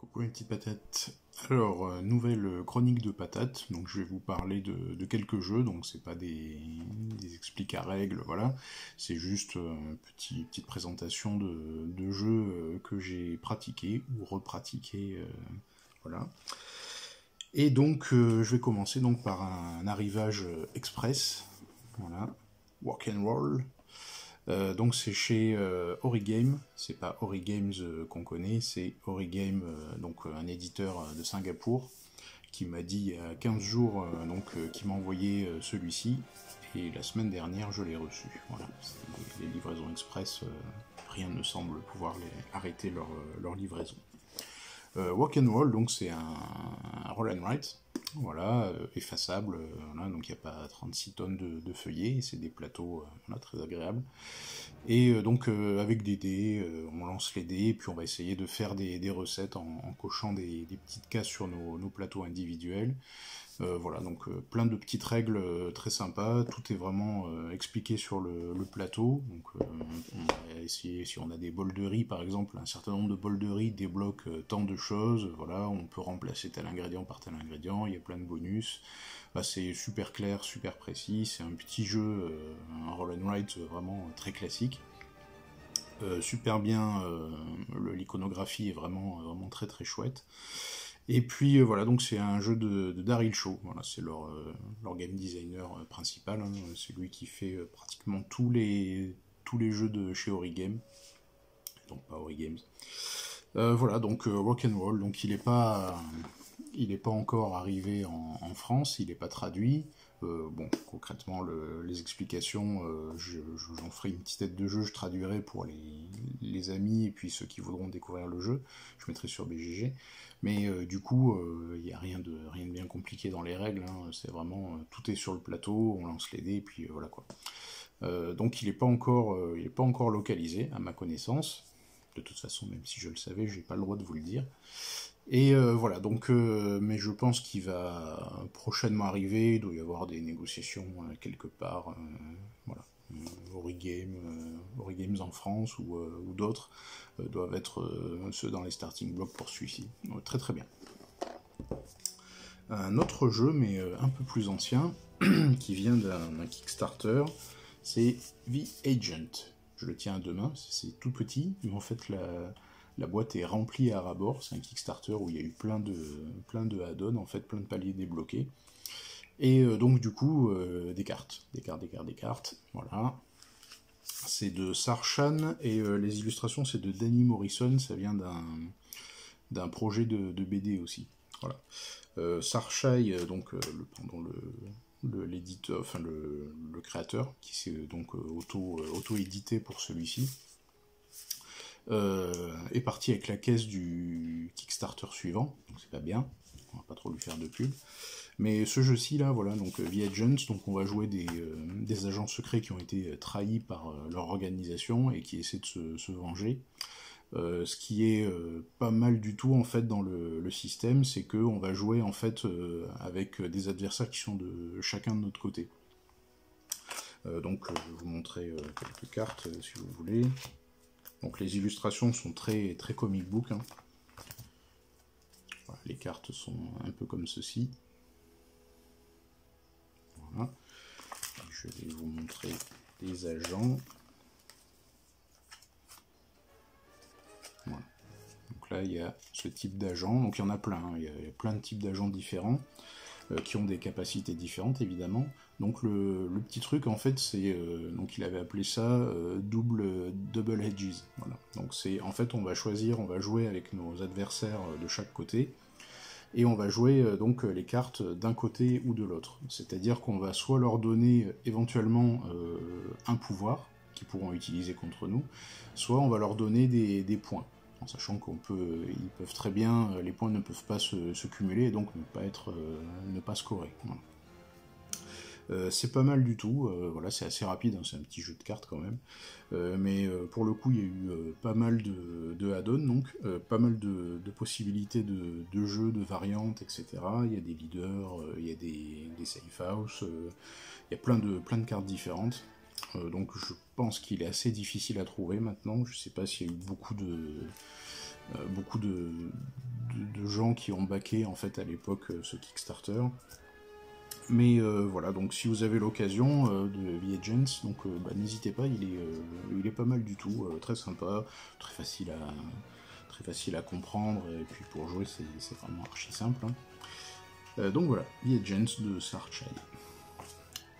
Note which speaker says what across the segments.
Speaker 1: Coucou les petites patates. Alors, nouvelle chronique de patates. Donc, je vais vous parler de quelques jeux. Donc, c'est pas des expliques à règles, voilà. C'est juste une petite présentation de jeux que j'ai pratiqués ou repratiqués, voilà. Et donc, je vais commencer donc par un arrivage express, voilà. Walk and roll. Donc c'est chez Origame, c'est pas Origames qu'on connaît, c'est Origame, donc un éditeur de Singapour, qui m'a dit il y a 15 jours qu'il m'a envoyé celui-ci, et la semaine dernière je l'ai reçu. Voilà, les livraisons express, rien ne semble pouvoir arrêter leur livraison. Walk and Roll, donc c'est un roll and write, voilà, effaçable, voilà, donc il n'y a pas 36 tonnes de feuillets, c'est des plateaux voilà, très agréables. Et donc avec des dés, on lance les dés, puis on va essayer de faire des recettes en cochant des petites cases sur nos plateaux individuels. Voilà, donc plein de petites règles très sympas, tout est vraiment expliqué sur le plateau. Donc on va essayer, si on a des bols de riz par exemple, un certain nombre de bols de riz débloquent tant de choses, voilà, on peut remplacer tel ingrédient par tel ingrédient, il y a plein de bonus. Bah, c'est super clair, super précis, c'est un petit jeu, un roll and write vraiment très classique. Super bien, l'iconographie est vraiment très très chouette. Et puis voilà, donc c'est un jeu de Daryl Shaw, voilà, c'est leur game designer principal, hein, c'est lui qui fait pratiquement tous les jeux de chez Origame, donc pas Origames. Voilà, donc Rock'n'Roll, donc il n'est pas encore arrivé en France, il n'est pas traduit. Bon, concrètement, les explications, j'en ferai une petite tête de jeu, je traduirai pour les amis et puis ceux qui voudront découvrir le jeu, je mettrai sur BGG. Mais du coup, il n'y a rien de bien compliqué dans les règles, hein, c'est vraiment, tout est sur le plateau, on lance les dés et puis voilà quoi. Donc il n'est pas encore localisé, à ma connaissance. De toute façon, même si je le savais, j'ai pas le droit de vous le dire. Et voilà, donc, mais je pense qu'il va prochainement arriver, il doit y avoir des négociations quelque part, voilà. Origames en France ou d'autres doivent être ceux dans les starting blocks pour celui-ci. Très très bien. Un autre jeu, mais un peu plus ancien, qui vient d'un Kickstarter, c'est The Agent. Je le tiens à deux mains, c'est tout petit, mais en fait la boîte est remplie à ras-bord, c'est un Kickstarter où il y a eu plein de add-ons, en fait, plein de paliers débloqués. Et donc du coup, des cartes, voilà. C'est de Sarshan, et les illustrations c'est de Danny Morrison, ça vient d'un projet de BD aussi. Voilà. Sarshai, donc l'éditeur, enfin le créateur, qui s'est donc auto-édité pour celui-ci, est parti avec la caisse du Kickstarter suivant, donc c'est pas bien, on va pas trop lui faire de pub. Mais ce jeu-ci là, voilà, donc The Agents, donc on va jouer des agents secrets qui ont été trahis par leur organisation et qui essaient de se venger. Ce qui est pas mal du tout en fait dans le système, c'est que on va jouer en fait avec des adversaires qui sont de chacun de notre côté. Donc je vais vous montrer quelques cartes si vous voulez. Donc les illustrations sont très très comic book, hein. Voilà, les cartes sont un peu comme ceci. Voilà. Je vais vous montrer les agents. Voilà. Donc là, il y a ce type d'agent. Donc il y en a plein, hein. Il y a plein de types d'agents différents qui ont des capacités différentes, évidemment. Donc le petit truc, en fait, c'est... donc il avait appelé ça double edges. Voilà. Donc c'est... En fait, on va jouer avec nos adversaires de chaque côté, et on va jouer donc les cartes d'un côté ou de l'autre. C'est-à-dire qu'on va soit leur donner éventuellement un pouvoir qu'ils pourront utiliser contre nous, soit on va leur donner des points, en sachant ils peuvent très bien, les points ne peuvent pas se cumuler et donc ne pas scorer. Voilà. C'est pas mal du tout, voilà, c'est assez rapide, hein, c'est un petit jeu de cartes quand même, mais pour le coup il y a eu pas mal de add-ons, donc pas mal de possibilités de jeux, de variantes, etc. Il y a des leaders, il y a des safe house, il y a plein de cartes différentes, donc je pense qu'il est assez difficile à trouver maintenant. Je sais pas s'il y a eu beaucoup beaucoup de gens qui ont backé en fait à l'époque ce Kickstarter. Mais voilà, donc si vous avez l'occasion de The Agents, donc n'hésitez pas, il est pas mal du tout, très sympa, très facile à comprendre, et puis pour jouer c'est vraiment archi simple. Hein. Donc voilà, The Agents de Saartjie.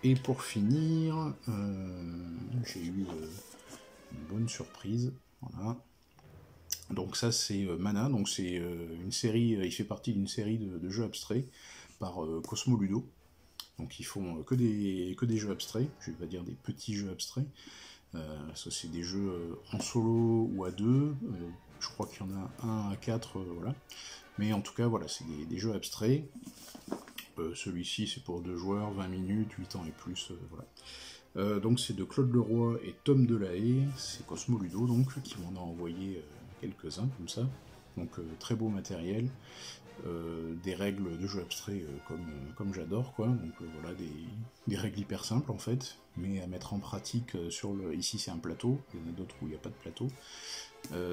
Speaker 1: Et pour finir, j'ai eu une bonne surprise, voilà. Donc ça c'est Mana, donc c'est une série, il fait partie d'une série de jeux abstraits par Cosmo Ludo. Donc ils font que des jeux abstraits, je vais pas dire des petits jeux abstraits. Ça c'est des jeux en solo ou à deux, je crois qu'il y en a un à quatre, voilà. Mais en tout cas voilà, c'est des jeux abstraits. Celui-ci c'est pour 2 joueurs, 20 minutes, 8 ans et plus, voilà. Donc c'est de Claude Leroy et Tom Delahaye, c'est Cosmo Ludo donc, qui m'en a envoyé quelques-uns comme ça. Donc très beau matériel. Des règles de jeu abstrait comme j'adore, quoi. Donc voilà, des règles hyper simples en fait, mais à mettre en pratique sur le. Ici c'est un plateau, il y en a d'autres où il n'y a pas de plateau.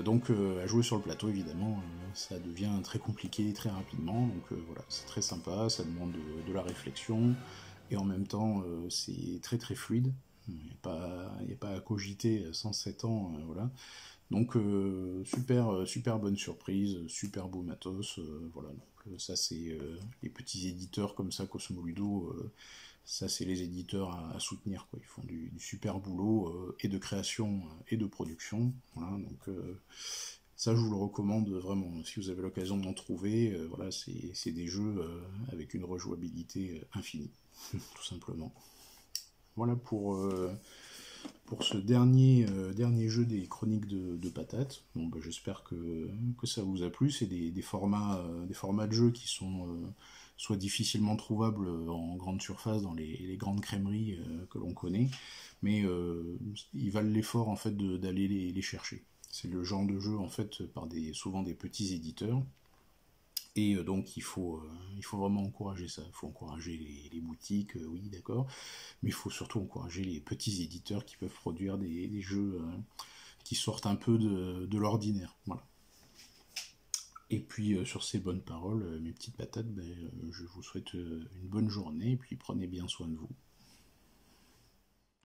Speaker 1: Donc à jouer sur le plateau évidemment, ça devient très compliqué très rapidement. Donc voilà, c'est très sympa, ça demande de la réflexion, et en même temps c'est très très fluide. Il n'y a pas à cogiter sans 7 ans, voilà. Donc super bonne surprise, super beau matos, voilà. Donc, ça c'est les petits éditeurs comme ça, Cosmo Ludo, ça c'est les éditeurs à soutenir, quoi. Ils font du super boulot et de création et de production, voilà. Donc ça je vous le recommande vraiment, si vous avez l'occasion d'en trouver, voilà, c'est des jeux avec une rejouabilité infinie, tout simplement. Voilà pour ce dernier jeu des chroniques de patates. Bon, bah, j'espère que ça vous a plu. C'est des formats de jeu qui sont soit difficilement trouvables en grande surface dans les grandes crèmeries que l'on connaît, mais ils valent l'effort en fait d'aller les chercher. C'est le genre de jeu en fait par souvent des petits éditeurs. Et donc il faut vraiment encourager ça. Il faut encourager les boutiques, oui d'accord, mais il faut surtout encourager les petits éditeurs qui peuvent produire des jeux qui sortent un peu de l'ordinaire. Voilà. Et puis sur ces bonnes paroles, mes petites patates, je vous souhaite une bonne journée et puis prenez bien soin de vous.